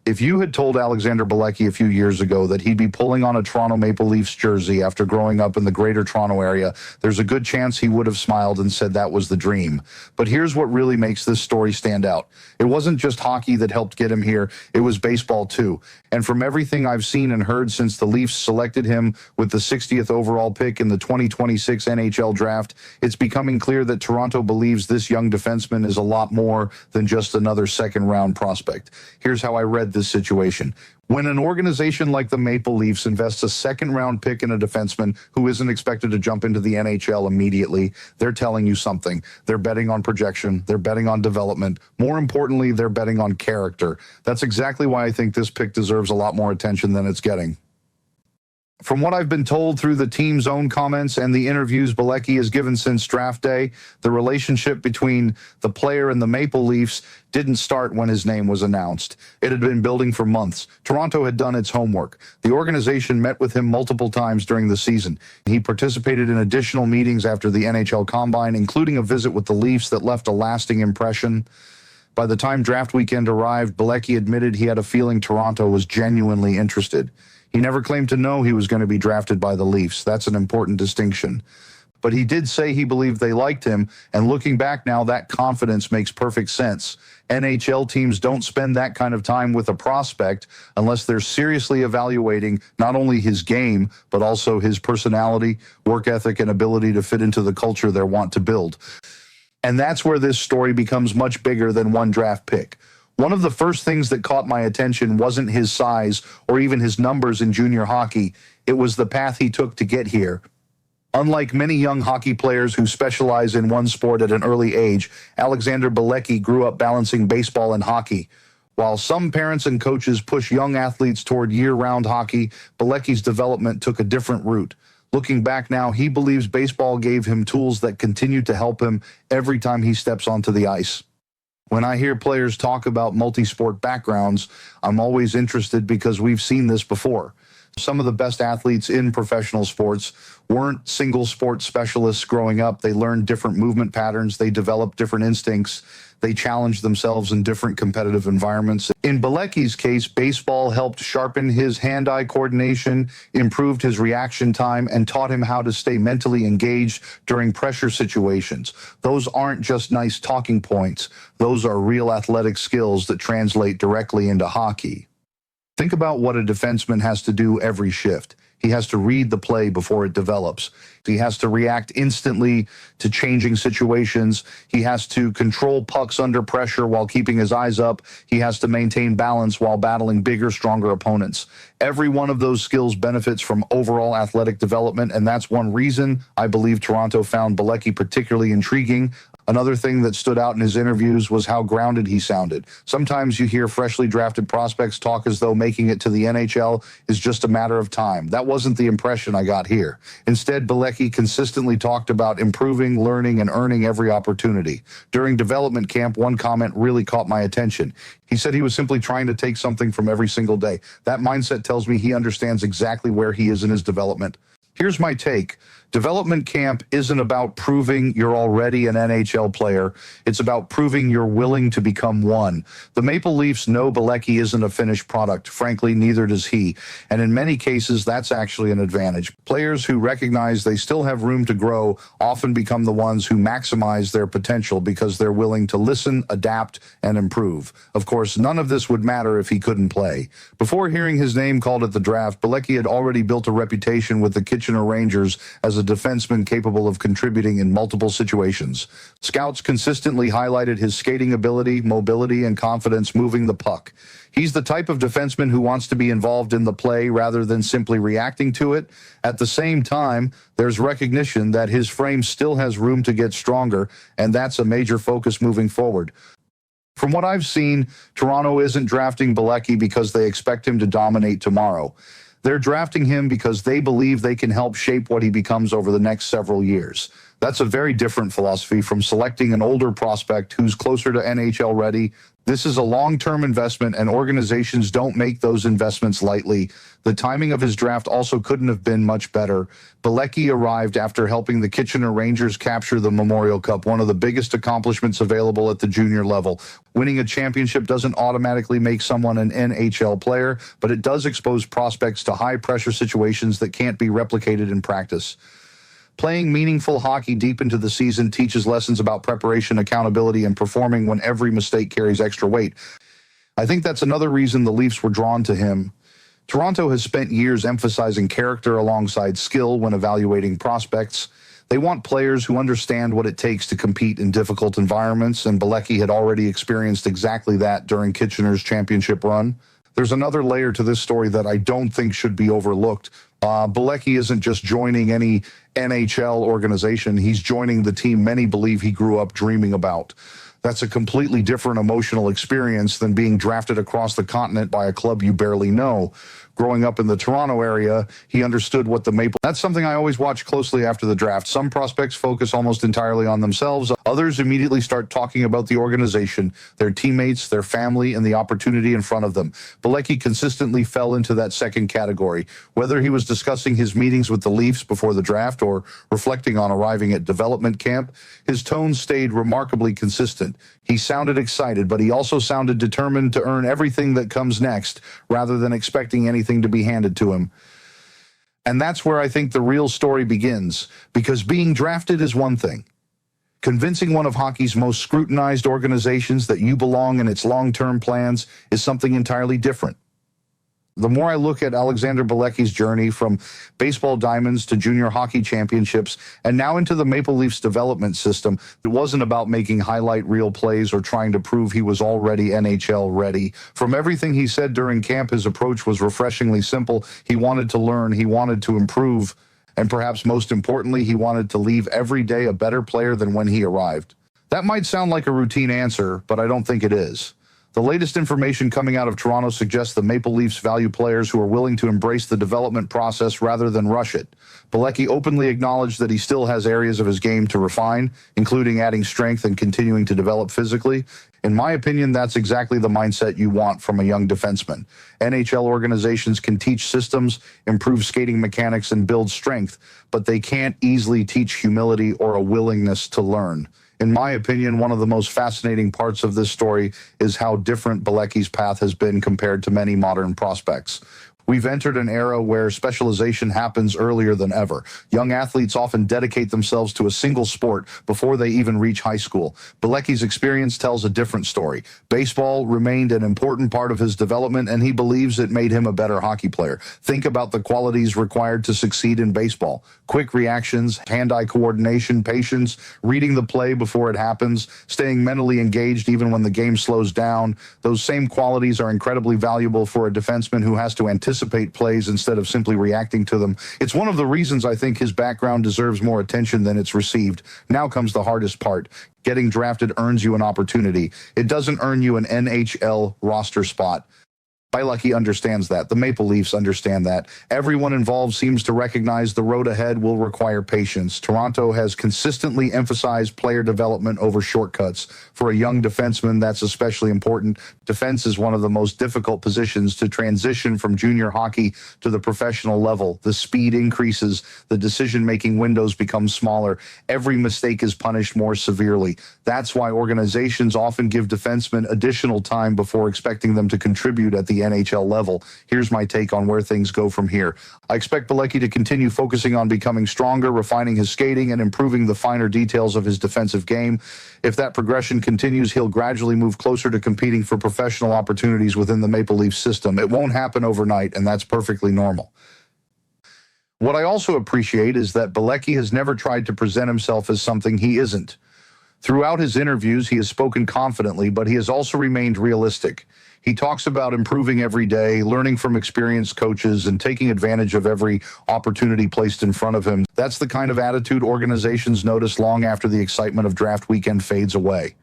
If you had told Alexander Bilecki a few years ago that he'd be pulling on a Toronto Maple Leafs jersey after growing up in the greater Toronto area, there's a good chance he would have smiled and said that was the dream. But here's what really makes this story stand out. It wasn't just hockey that helped get him here, it was baseball too. And from everything I've seen and heard since the Leafs selected him with the 60th overall pick in the 2026 NHL Draft, it's becoming clear that Toronto believes this young defenseman is a lot more than just another second-round prospect. Here's how I read this situation. When an organization like the Maple Leafs invests a second-round pick in a defenseman who isn't expected to jump into the NHL immediately, they're telling you something. They're betting on projection. They're betting on development. More importantly, they're betting on character. That's exactly why I think this pick deserves a lot more attention than it's getting. From what I've been told through the team's own comments and the interviews Bilecki has given since draft day, the relationship between the player and the Maple Leafs didn't start when his name was announced. It had been building for months. Toronto had done its homework. The organization met with him multiple times during the season. He participated in additional meetings after the NHL Combine, including a visit with the Leafs that left a lasting impression. By the time draft weekend arrived, Bilecki admitted he had a feeling Toronto was genuinely interested. He never claimed to know he was going to be drafted by the Leafs. That's an important distinction. But he did say he believed they liked him, and looking back now, that confidence makes perfect sense. NHL teams don't spend that kind of time with a prospect unless they're seriously evaluating not only his game, but also his personality, work ethic, and ability to fit into the culture they want to build. And that's where this story becomes much bigger than one draft pick. One of the first things that caught my attention wasn't his size or even his numbers in junior hockey. It was the path he took to get here. Unlike many young hockey players who specialize in one sport at an early age, Alexander Bilecki grew up balancing baseball and hockey. While some parents and coaches push young athletes toward year-round hockey, Bilecki's development took a different route. Looking back now, he believes baseball gave him tools that continue to help him every time he steps onto the ice. When I hear players talk about multi-sport backgrounds, I'm always interested because we've seen this before. Some of the best athletes in professional sports weren't single sport specialists growing up. They learned different movement patterns. They developed different instincts. They challenged themselves in different competitive environments. In Bilecki's case, baseball helped sharpen his hand-eye coordination, improved his reaction time, and taught him how to stay mentally engaged during pressure situations. Those aren't just nice talking points. Those are real athletic skills that translate directly into hockey. Think about what a defenseman has to do every shift. He has to read the play before it develops. He has to react instantly to changing situations. He has to control pucks under pressure while keeping his eyes up. He has to maintain balance while battling bigger, stronger opponents. Every one of those skills benefits from overall athletic development, and that's one reason I believe Toronto found Bilecki particularly intriguing. Another thing that stood out in his interviews was how grounded he sounded. Sometimes you hear freshly drafted prospects talk as though making it to the NHL is just a matter of time. That wasn't the impression I got here. Instead, Bilecki consistently talked about improving, learning, and earning every opportunity. During development camp, one comment really caught my attention. He said he was simply trying to take something from every single day. That mindset tells me he understands exactly where he is in his development. Here's my take. Development camp isn't about proving you're already an NHL player. It's about proving you're willing to become one. The Maple Leafs know Bilecki isn't a finished product. Frankly, neither does he. And in many cases, that's actually an advantage. Players who recognize they still have room to grow often become the ones who maximize their potential because they're willing to listen, adapt, and improve. Of course, none of this would matter if he couldn't play. Before hearing his name called at the draft, Bilecki had already built a reputation with the Kitchener Rangers as a defenseman capable of contributing in multiple situations. Scouts consistently highlighted his skating ability, mobility, and confidence moving the puck. He's the type of defenseman who wants to be involved in the play rather than simply reacting to it. At the same time, there's recognition that his frame still has room to get stronger, and that's a major focus moving forward. From what I've seen, Toronto isn't drafting Bilecki because they expect him to dominate tomorrow. They're drafting him because they believe they can help shape what he becomes over the next several years. That's a very different philosophy from selecting an older prospect who's closer to NHL ready. This is a long-term investment, and organizations don't make those investments lightly. The timing of his draft also couldn't have been much better. Bilecki arrived after helping the Kitchener Rangers capture the Memorial Cup, one of the biggest accomplishments available at the junior level. Winning a championship doesn't automatically make someone an NHL player, but it does expose prospects to high-pressure situations that can't be replicated in practice. Playing meaningful hockey deep into the season teaches lessons about preparation, accountability, and performing when every mistake carries extra weight. I think that's another reason the Leafs were drawn to him. Toronto has spent years emphasizing character alongside skill when evaluating prospects. They want players who understand what it takes to compete in difficult environments, and Bilecki had already experienced exactly that during Kitchener's championship run. There's another layer to this story that I don't think should be overlooked. Bilecki isn't just joining any NHL organization. He's joining the team many believe he grew up dreaming about. That's a completely different emotional experience than being drafted across the continent by a club you barely know. Growing up in the Toronto area, he understood what the Maple... That's something I always watch closely after the draft. Some prospects focus almost entirely on themselves. Others immediately start talking about the organization, their teammates, their family, and the opportunity in front of them. Bilecki consistently fell into that second category. Whether he was discussing his meetings with the Leafs before the draft or reflecting on arriving at development camp, his tone stayed remarkably consistent. He sounded excited, but he also sounded determined to earn everything that comes next, rather than expecting anything to be handed to him. And that's where I think the real story begins, because being drafted is one thing. Convincing one of hockey's most scrutinized organizations that you belong in its long-term plans is something entirely different. The more I look at Alexander Bilecki's journey from baseball diamonds to junior hockey championships and now into the Maple Leafs development system, it wasn't about making highlight reel plays or trying to prove he was already NHL ready. From everything he said during camp, his approach was refreshingly simple. He wanted to learn, he wanted to improve, and perhaps most importantly, he wanted to leave every day a better player than when he arrived. That might sound like a routine answer, but I don't think it is. The latest information coming out of Toronto suggests the Maple Leafs value players who are willing to embrace the development process rather than rush it. Bilecki openly acknowledged that he still has areas of his game to refine, including adding strength and continuing to develop physically. In my opinion, that's exactly the mindset you want from a young defenseman. NHL organizations can teach systems, improve skating mechanics, and build strength, but they can't easily teach humility or a willingness to learn. In my opinion, one of the most fascinating parts of this story is how different Bilecki's path has been compared to many modern prospects. We've entered an era where specialization happens earlier than ever. Young athletes often dedicate themselves to a single sport before they even reach high school. Bilecki's experience tells a different story. Baseball remained an important part of his development, and he believes it made him a better hockey player. Think about the qualities required to succeed in baseball: quick reactions, hand-eye coordination, patience, reading the play before it happens, staying mentally engaged even when the game slows down. Those same qualities are incredibly valuable for a defenseman who has to anticipate plays instead of simply reacting to them. It's one of the reasons I think his background deserves more attention than it's received. Now comes the hardest part. Getting drafted earns you an opportunity. It doesn't earn you an NHL roster spot. Bilecki understands that. The Maple Leafs understand that. Everyone involved seems to recognize the road ahead will require patience. Toronto has consistently emphasized player development over shortcuts. For a young defenseman, that's especially important. Defense is one of the most difficult positions to transition from junior hockey to the professional level. The speed increases, the decision-making windows become smaller. Every mistake is punished more severely. That's why organizations often give defensemen additional time before expecting them to contribute at the NHL level. Here's my take on where things go from here. I expect Bilecki to continue focusing on becoming stronger, refining his skating, and improving the finer details of his defensive game. If that progression continues, he'll gradually move closer to competing for professional opportunities within the Maple Leafs system. It won't happen overnight, and that's perfectly normal. What I also appreciate is that Bilecki has never tried to present himself as something he isn't. Throughout his interviews, he has spoken confidently, but he has also remained realistic. He talks about improving every day, learning from experienced coaches, and taking advantage of every opportunity placed in front of him. That's the kind of attitude organizations notice long after the excitement of draft weekend fades away.